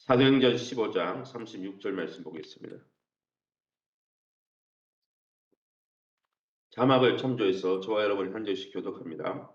사도행전 15장 36절 말씀 보겠습니다. 자막을 참조해서 저와 여러분이 한 절씩 교독합니다.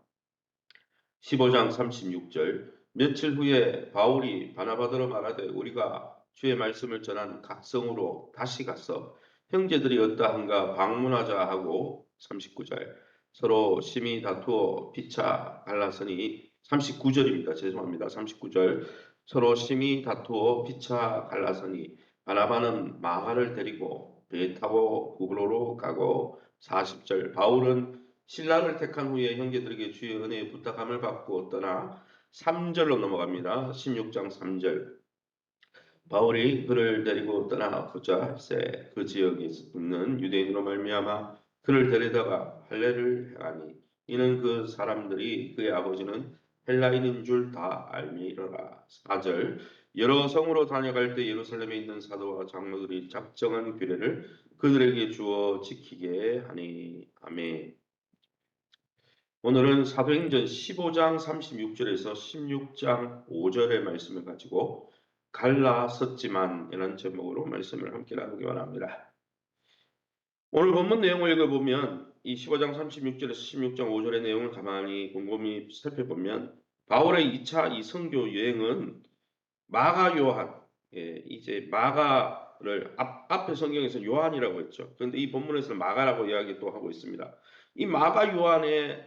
15장 36절 며칠 후에 바울이 바나바더러 말하되 우리가 주의 말씀을 전한 각성으로 다시 가서 형제들이 어떠한가 방문하자 하고 39절 서로 심히 다투어 피차 갈라서니 39절입니다. 죄송합니다. 39절 서로 심히 다투어 피차 갈라서니 바나바는 마가를 데리고 배 타고 구브로로 가고 40절 바울은 신라를 택한 후에 형제들에게 주의 은혜의 부탁함을 받고 떠나 3절로 넘어갑니다. 16장 3절 바울이 그를 데리고 떠나고자 할세 그 지역에 있는 유대인으로 말미암아 그를 데려다가 할례를 행하니 이는 그 사람들이 그의 아버지는 헬라인인 줄 다 알미러라. 4절 여러 성으로 다녀갈 때 예루살렘에 있는 사도와 장로들이 작정한 규례를 그들에게 주어 지키게 하니 아멘. 오늘은 사도행전 15장 36절에서 16장 5절의 말씀을 가지고 갈라섰지만 이라는 제목으로 말씀을 함께 나누기 원합니다. 오늘 본문 내용을 읽어보면 이 15장 36절에서 16장 5절의 내용을 가만히 곰곰이 살펴보면 바울의 2차 이 선교 여행은 마가 요한, 이제 마가를 앞에 성경에서 요한이라고 했죠. 그런데 이 본문에서는 마가라고 이야기 또 하고 있습니다. 이 마가 요한의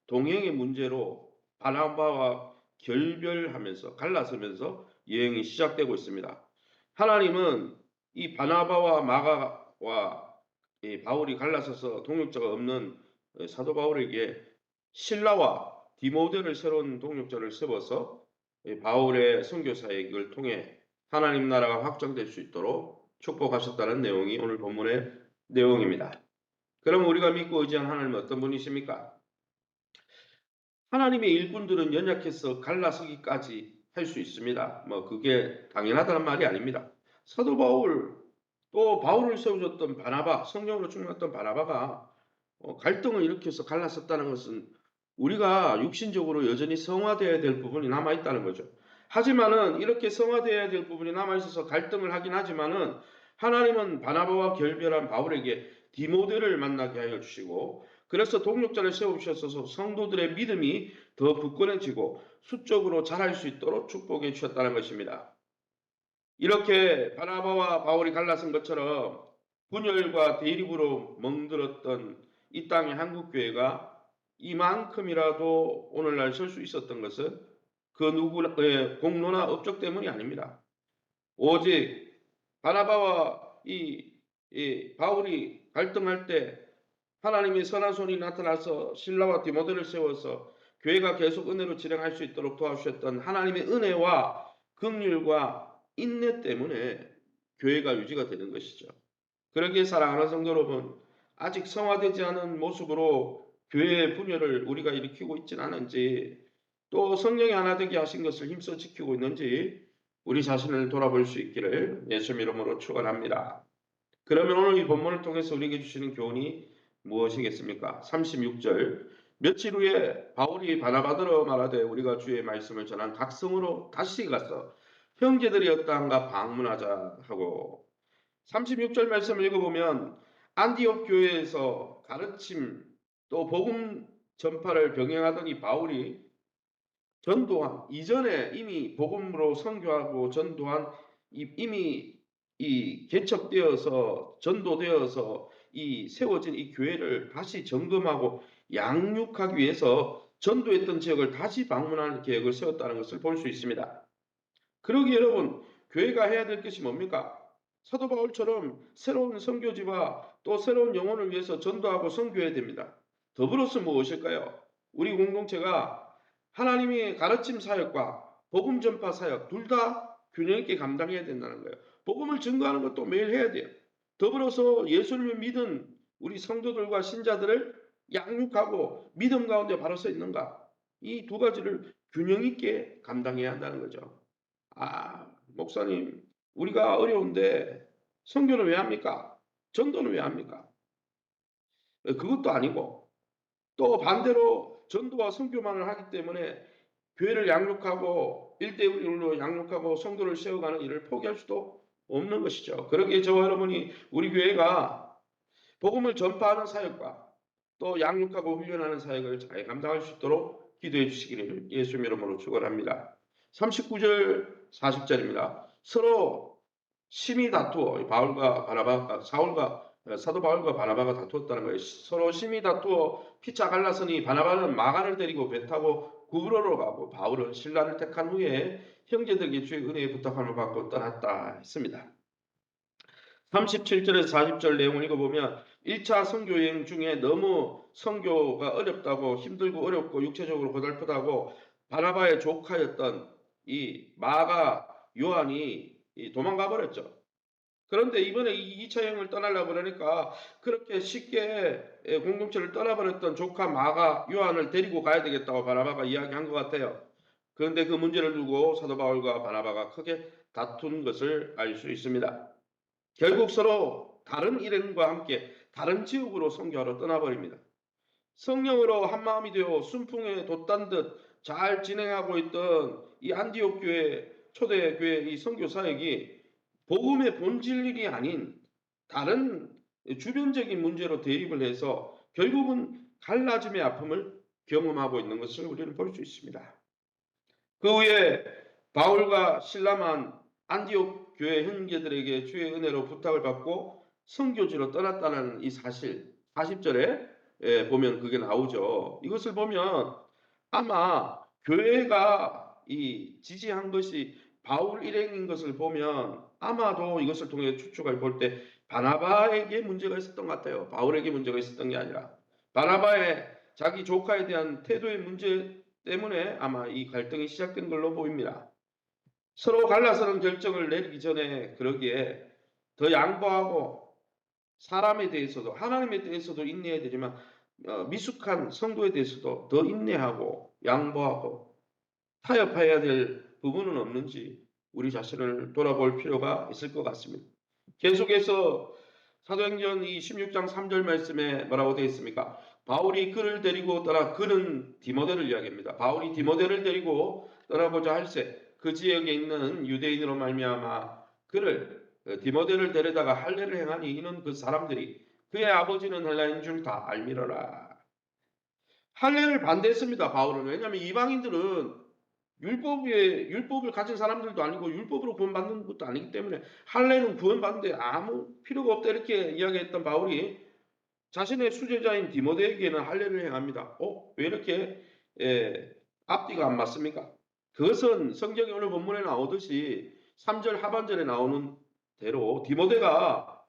동행의 문제로 바나바와 결별하면서 갈라서면서 여행이 시작되고 있습니다. 하나님은 이 바나바와 마가와 바울이 갈라서서 동역자가 없는 사도 바울에게 실라와 디모데를 새로운 동역자를 세워서 바울의 선교 사역을 통해 하나님 나라가 확장될 수 있도록 축복하셨다는 내용이 오늘 본문의 내용입니다. 그럼 우리가 믿고 의지한 하나님은 어떤 분이십니까? 하나님의 일꾼들은 연약해서 갈라서기까지 할 수 있습니다. 그게 당연하다는 말이 아닙니다. 사도 바울 또 바울을 세워줬던 바나바, 성령으로 충만했던 바나바가 갈등을 일으켜서 갈라섰다는 것은 우리가 육신적으로 여전히 성화되어야 될 부분이 남아있다는 거죠. 하지만은 이렇게 성화되어야 될 부분이 남아있어서 갈등을 하긴 하지만은 하나님은 바나바와 결별한 바울에게 디모데를 만나게 하여 주시고 그래서 동역자를 세우셔서 성도들의 믿음이 더 굳건해지고 수적으로 자랄 수 있도록 축복해 주셨다는 것입니다. 이렇게 바나바와 바울이 갈라선 것처럼 분열과 대립으로 멍들었던 이 땅의 한국교회가 이만큼이라도 오늘날 설 수 있었던 것은 그 누구의 공로나 업적 때문이 아닙니다. 오직 바나바와 이 바울이 갈등할 때 하나님의 선한 손이 나타나서 실라와 디모데를 세워서 교회가 계속 은혜로 진행할 수 있도록 도와주셨던 하나님의 은혜와 긍휼과 인내 때문에 교회가 유지가 되는 것이죠. 그러기에 사랑하는 성도 여러분, 아직 성화되지 않은 모습으로 교회의 분열을 우리가 일으키고 있지는 않은지 또 성령이 하나 되게 하신 것을 힘써 지키고 있는지 우리 자신을 돌아볼 수 있기를 예수 이름으로 축원합니다. 그러면 오늘 이 본문을 통해서 우리에게 주시는 교훈이 무엇이겠습니까? 36절 며칠 후에 바울이 바나바더러 말하되 우리가 주의 말씀을 전한 각성으로 다시 가서 형제들이 어떠한가 방문하자 하고 36절 말씀을 읽어보면 안디옥 교회에서 가르침 또 복음 전파를 병행하던 이 바울이 전도한 이전에 이미 복음으로 선교하고 전도한 이미 이 개척되어서 전도되어서 이 세워진 이 교회를 다시 점검하고 양육하기 위해서 전도했던 지역을 다시 방문하는 계획을 세웠다는 것을 볼 수 있습니다. 그러기 여러분 교회가 해야 될 것이 뭡니까? 사도 바울처럼 새로운 선교지와 또 새로운 영혼을 위해서 전도하고 선교해야 됩니다. 더불어서 무엇일까요? 우리 공동체가 하나님의 가르침 사역과 복음 전파 사역 둘 다 균형 있게 감당해야 된다는 거예요. 복음을 증거하는 것도 매일 해야 돼요. 더불어서 예수님을 믿은 우리 성도들과 신자들을 양육하고 믿음 가운데 바로 서 있는가? 이 두 가지를 균형 있게 감당해야 한다는 거죠. 목사님, 우리가 어려운데 선교는 왜 합니까? 전도는 왜 합니까? 그것도 아니고 또 반대로 전도와 선교만을 하기 때문에 교회를 양육하고 1대1로 양육하고 성도를 세워가는 일을 포기할 수도 없는 것이죠. 그러기에 저와 여러분이 우리 교회가 복음을 전파하는 사역과 또 양육하고 훈련하는 사역을 잘 감당할 수 있도록 기도해 주시기를 예수님 이름으로 축원합니다. 39절 40절입니다. 서로 심히 다투어 사도 바울과 바나바가 다투었다는 거예요. 서로 심히 다투어 피차 갈라서니 바나바는 마가를 데리고 배 타고 구브로로 가고 바울은 신라를 택한 후에 형제들에게 주의 은혜의 부탁함을 받고 떠났다 했습니다. 37절에서 40절 내용을 읽어보면 1차 선교 여행 중에 너무 선교가 어렵다고 힘들고 어렵고 육체적으로 고달프다고 바나바의 조카였던 이 마가 요한이 도망가 버렸죠. 그런데 이번에 2차 여행을 떠나려고 그러니까 그렇게 쉽게 공동체를 떠나버렸던 조카 마가 요한을 데리고 가야 되겠다고 바나바가 이야기한 것 같아요. 그런데 그 문제를 두고 사도 바울과 바나바가 크게 다툰 것을 알 수 있습니다. 결국 서로 다른 일행과 함께 다른 지역으로 선교하러 떠나버립니다. 성령으로 한마음이 되어 순풍에 돛단 듯 잘 진행하고 있던 이 안디옥 교회 초대 교회 이 선교 사역이 복음의 본질 일이 아닌 다른 주변적인 문제로 대립을 해서 결국은 갈라짐의 아픔을 경험하고 있는 것을 우리는 볼 수 있습니다. 그 후에 바울과 실라만 안디옥 교회 형제들에게 주의 은혜로 부탁을 받고 선교지로 떠났다는 이 사실 40절에 보면 그게 나오죠. 이것을 보면 아마 교회가 이 지지한 것이 바울 일행인 것을 보면 아마도 이것을 통해 추측을 볼 때 바나바에게 문제가 있었던 것 같아요. 바울에게 문제가 있었던 게 아니라 바나바의 자기 조카에 대한 태도의 문제 때문에 아마 이 갈등이 시작된 걸로 보입니다. 서로 갈라서는 결정을 내리기 전에 그러기에 더 양보하고 사람에 대해서도 하나님에 대해서도 인내해야 되지만 미숙한 성도에 대해서도 더 인내하고 양보하고 타협해야 될 부분은 없는지 우리 자신을 돌아볼 필요가 있을 것 같습니다. 계속해서 사도행전 이 16장 3절 말씀에 뭐라고 되어 있습니까? 바울이 그를 데리고 떠나 그는 디모데를 이야기합니다. 바울이 디모데를 데리고 떠나보자 할세 그 지역에 있는 유대인으로 말미암아 그를 디모데를 데려다가 할례를 행하니 이는 그 사람들이 그의 아버지는 헬라인 줄 다 알미러라. 할례를 반대했습니다. 바울은. 왜냐하면 이방인들은 율법을 가진 사람들도 아니고 율법으로 구원받는 것도 아니기 때문에 할례는 구원받는데 아무 필요가 없다 이렇게 이야기했던 바울이 자신의 수제자인 디모데에게는 할례를 행합니다. 왜 이렇게 앞뒤가 안 맞습니까? 그것은 성경의 오늘 본문에 나오듯이 3절 하반절에 나오는 대로 디모데가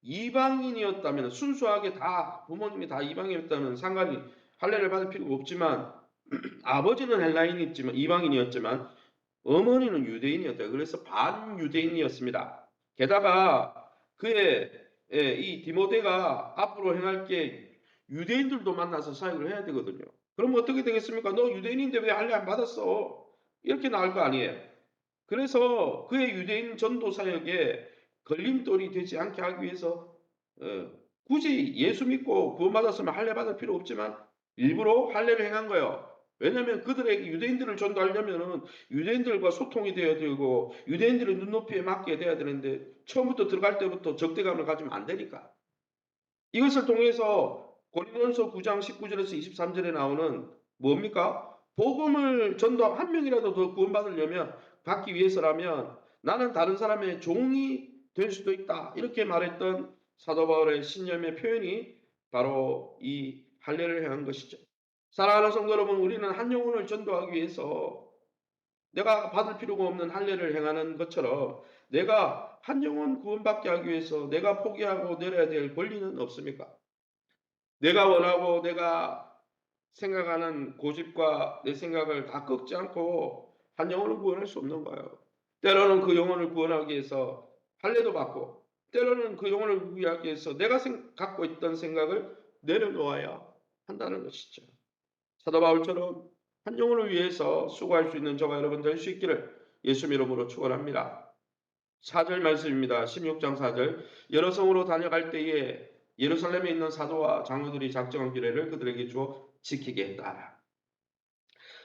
이방인이었다면 순수하게 다 부모님이 다 이방인이었다면 상관이 할례를 받을 필요가 없지만 아버지는 헬라인이었지만 이방인이었지만 어머니는 유대인이었다. 그래서 반유대인이었습니다. 게다가 그의 이 디모데가 앞으로 행할 게 유대인들도 만나서 사역을 해야 되거든요. 그럼 어떻게 되겠습니까? 너 유대인인데 왜 할례 안 받았어? 이렇게 나올 거 아니에요. 그래서 그의 유대인 전도 사역에 걸림돌이 되지 않게 하기 위해서 굳이 예수 믿고 구원받았으면 할례 받을 필요 없지만 일부러 할례를 행한 거예요. 왜냐하면 그들에게 유대인들을 전도하려면 유대인들과 소통이 되어야 되고 유대인들의 눈높이에 맞게 돼야 되는데 처음부터 들어갈 때부터 적대감을 가지면 안 되니까. 이것을 통해서 고린도전서 9장 19절에서 23절에 나오는 뭡니까? 복음을 전도 한 명이라도 더 구원받으려면 받기 위해서라면 나는 다른 사람의 종이 될 수도 있다. 이렇게 말했던 사도 바울의 신념의 표현이 바로 이 할례를 행한 것이죠. 사랑하는 성도 여러분, 우리는 한 영혼을 전도하기 위해서 내가 받을 필요가 없는 할례를 행하는 것처럼 내가 한 영혼 구원받게 하기 위해서 내가 포기하고 내려야 될 권리는 없습니까? 내가 원하고 내가 생각하는 고집과 내 생각을 다 꺾지 않고 한 영혼을 구원할 수 없는 거예요. 때로는 그 영혼을 구원하기 위해서 할례도 받고 때로는 그 영혼을 구하기 위해서 내가 갖고 있던 생각을 내려놓아야 한다는 것이죠. 사도 바울처럼 한 영혼을 위해서 수고할 수 있는 저와 여러분 될 수 있기를 예수님 이름으로 축원합니다. 4절 말씀입니다. 16장 4절 여러 성으로 다녀갈 때에 예루살렘에 있는 사도와 장로들이 작정한 규례를 그들에게 주어 지키게 했다.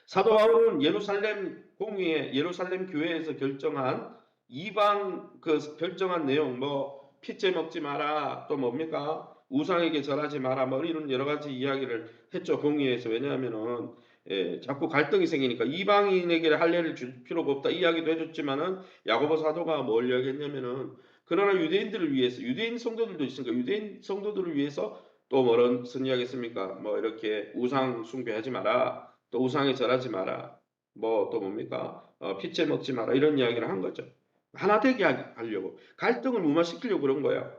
사도 바울은 예루살렘 공의회, 예루살렘 교회에서 결정한 이방 결정한 내용, 뭐 피째 먹지 마라, 또 뭡니까? 우상에게 절하지 마라, 뭐 이런 여러 가지 이야기를 했죠, 공의회에서. 왜냐하면은 자꾸 갈등이 생기니까 이방인에게 할례를 줄 필요가 없다 이야기도 해줬지만은 야고보 사도가 뭘 이야기했냐면은 그러나 유대인들을 위해서, 유대인 성도들도 있으니까 유대인 성도들을 위해서 또 무슨 이야기했습니까? 뭐 이렇게 우상 숭배하지 마라, 또 우상에 절하지 마라, 뭐 또 뭡니까? 피째 먹지 마라, 이런 이야기를 한 거죠. 하나 되게 하려고, 갈등을 무마시키려고 그런 거예요.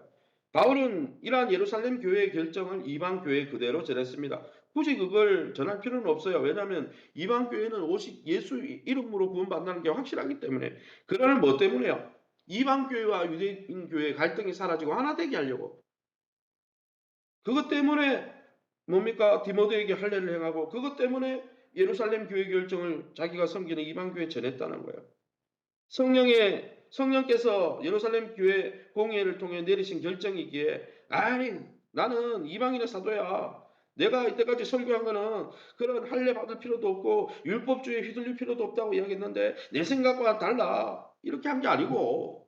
바울은 이러한 예루살렘 교회의 결정을 이방 교회에 그대로 전했습니다. 굳이 그걸 전할 필요는 없어요. 왜냐하면 이방 교회는 오직 예수 이름으로 구원받는다는 게 확실하기 때문에. 그러나 뭐 때문에요? 이방 교회와 유대인 교회의 갈등이 사라지고 하나 되게 하려고. 그것 때문에 뭡니까? 디모데에게 할례를 행하고, 그것 때문에 예루살렘 교회 결정을 자기가 섬기는 이방 교회에 전했다는 거예요. 성령께서 예루살렘 교회 공회를 통해 내리신 결정이기에, 아니 나는 이방인의 사도야, 내가 이때까지 설교한 거는 그런 할례 받을 필요도 없고 율법주의에 휘둘릴 필요도 없다고 이야기했는데 내 생각과 달라, 이렇게 한 게 아니고,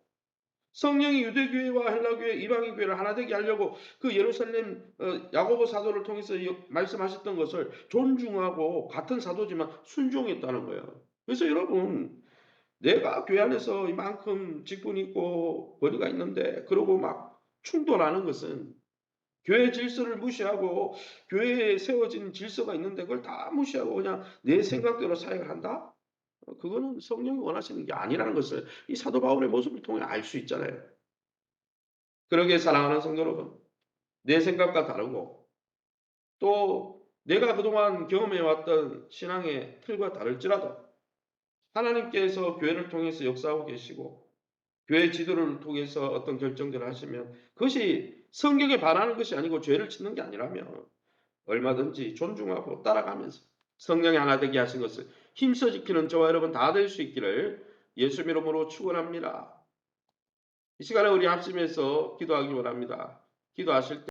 성령이 유대교회와 헬라교회, 이방인 교회를 하나 되게 하려고 그 예루살렘 야고보 사도를 통해서 말씀하셨던 것을 존중하고, 같은 사도지만 순종했다는 거예요. 그래서 여러분, 내가 교회 안에서 이만큼 직분이 있고 권위가 있는데 그러고 막 충돌하는 것은, 교회 질서를 무시하고 교회에 세워진 질서가 있는데 그걸 다 무시하고 그냥 내 생각대로 사역을 한다? 그거는 성령이 원하시는 게 아니라는 것을 이 사도 바울의 모습을 통해 알 수 있잖아요. 그러기에 사랑하는 성도 여러분, 내 생각과 다르고 또 내가 그동안 경험해왔던 신앙의 틀과 다를지라도 하나님께서 교회를 통해서 역사하고 계시고 교회 지도를 통해서 어떤 결정들을 하시면 그것이 성경에 반하는 것이 아니고 죄를 짓는 게 아니라면 얼마든지 존중하고 따라가면서 성령이 하나 되게 하신 것을 힘써 지키는 저와 여러분 다 될 수 있기를 예수 이름으로 축원합니다. 이 시간에 우리 합심해서 기도하기 원합니다. 기도하실 때